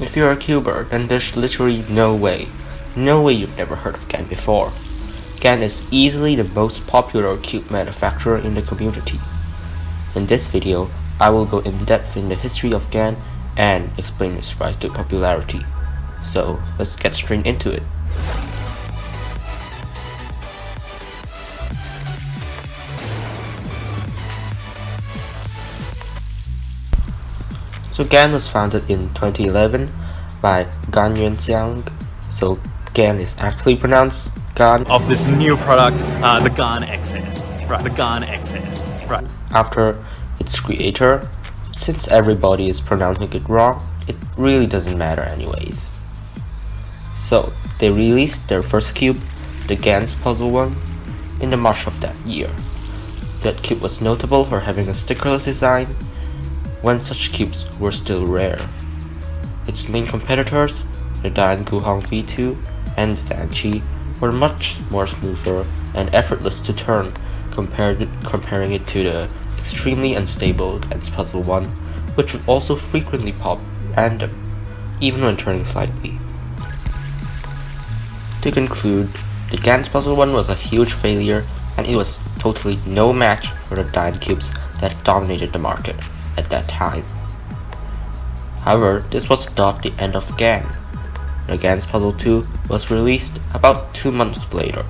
If you're a cuber, then there's literally no way you've never heard of GAN before. GAN is easily the most popular cube manufacturer in the community. In this video, I will go in depth in the history of GAN and explain its rise to popularity. So let's get straight into it. So GAN was founded in 2011 by Gan Yuanxiang. So GAN is actually pronounced GAN. Of this new product, the GAN XS, right? The GAN XS, right? After its creator, since everybody is pronouncing it wrong, it really doesn't matter anyways. So they released their first cube, the GAN's Puzzle 1, in the March of that year. That cube was notable for having a stickerless design, when such cubes were still rare. Its main competitors, the GANCUBE V2 and Zanchi, were much more smoother and effortless to turn comparing it to the extremely unstable GAN's Puzzle 1, which would also frequently pop random, even when turning slightly. To conclude, the GAN's Puzzle 1 was a huge failure, and it was totally no match for the GANCUBEs that dominated the market at that time. However, this was not the end of GAN. The GAN's Puzzle 2 was released about 2 months later.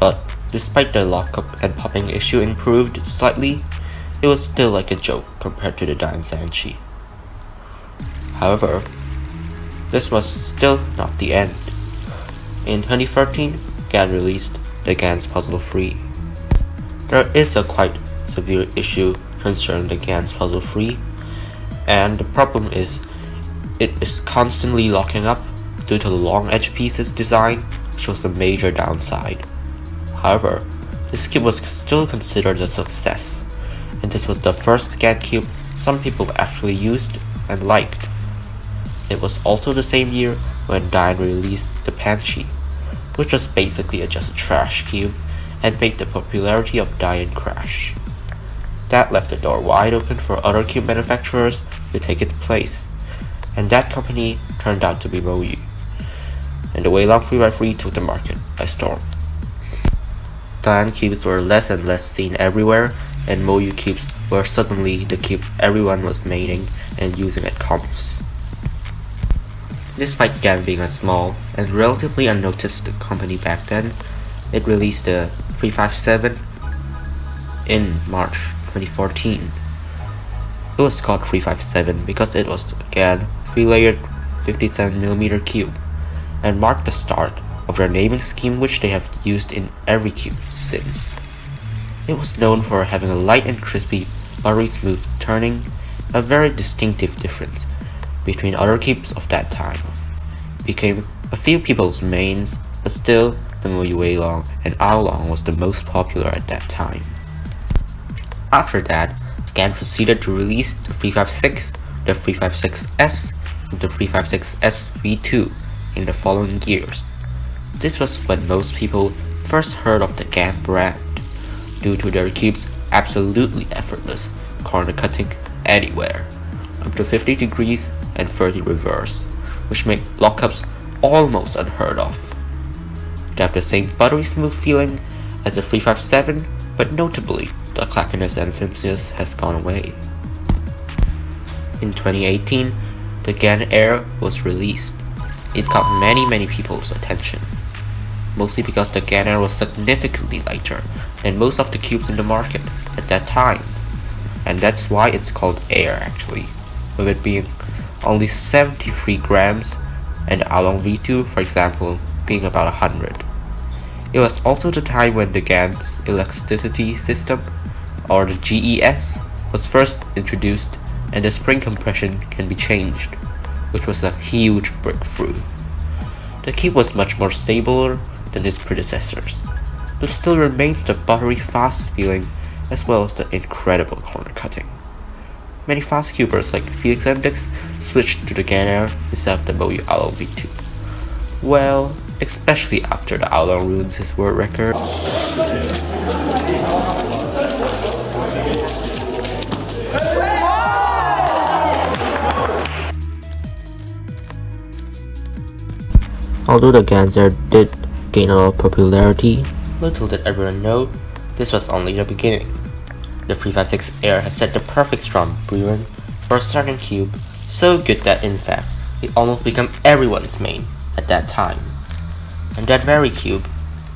But despite the lockup and popping issue improved slightly, it was still like a joke compared to the Zanchi. However, this was still not the end. In 2013, GAN released the GAN's Puzzle 3. There is a quite severe issue concerning the GAN's Puzzle 3, and the problem is it is constantly locking up due to the long edge pieces design, which was a major downside. However, this cube was still considered a success, and this was the first GAN cube some people actually used and liked. It was also the same year when Dian released the Panchi, which was basically just a trash cube and made the popularity of Dian crash. That left the door wide open for other cube manufacturers to take its place, and that company turned out to be Moyu, and the Weilong 3x3 took the market by storm. Dian cubes were less and less seen everywhere, and Moyu cubes were suddenly the cube everyone was making and using at comps. Despite GAN being a small and relatively unnoticed company back then, it released the 357 in March 2014. It was called 357 because it was a GAN 3-layered 57mm cube, and marked the start of their naming scheme, which they have used in every cube since. It was known for having a light and crispy, buttery smooth turning, a very distinctive difference between other cubes of that time. Became a few people's mains, but still the Moyu Weilong and Aolong was the most popular at that time. After that, GAN proceeded to release the 356, the 356S, and the 356S V2 in the following years. This was when most people first heard of the GAN brand, due to their cubes' absolutely effortless corner cutting anywhere, up to 50 degrees and 30 reverse, which made lockups almost unheard of. They have the same buttery smooth feeling as the 357, but notably, the clackiness and flimsiness has gone away. In 2018, the GAN Air was released. It got many people's attention, mostly because the GAN Air was significantly lighter than most of the cubes in the market at that time, and that's why it's called Air actually, with it being only 73 grams and the Aolong V2, for example, being about 100. It was also the time when the GAN's elasticity system, or the GES, was first introduced, and the spring compression can be changed, which was a huge breakthrough. The cube was much more stable than its predecessors, but still remains the buttery fast feeling as well as the incredible corner cutting. Many fast cubers like FELIKS ZEMDEGS switched to the GAN Air instead of the Moyu Aolong V2. Well, especially after the Aolong ruins his world record. Although the Ganzer did gain a lot of popularity, little did everyone know this was only the beginning. The 356 Air has set the perfect storm brewing for a certain cube, so good that in fact it almost became everyone's main at that time. And that very cube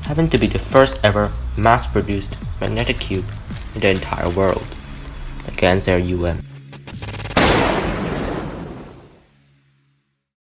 happened to be the first ever mass-produced magnetic cube in the entire world, the Ganzer UM.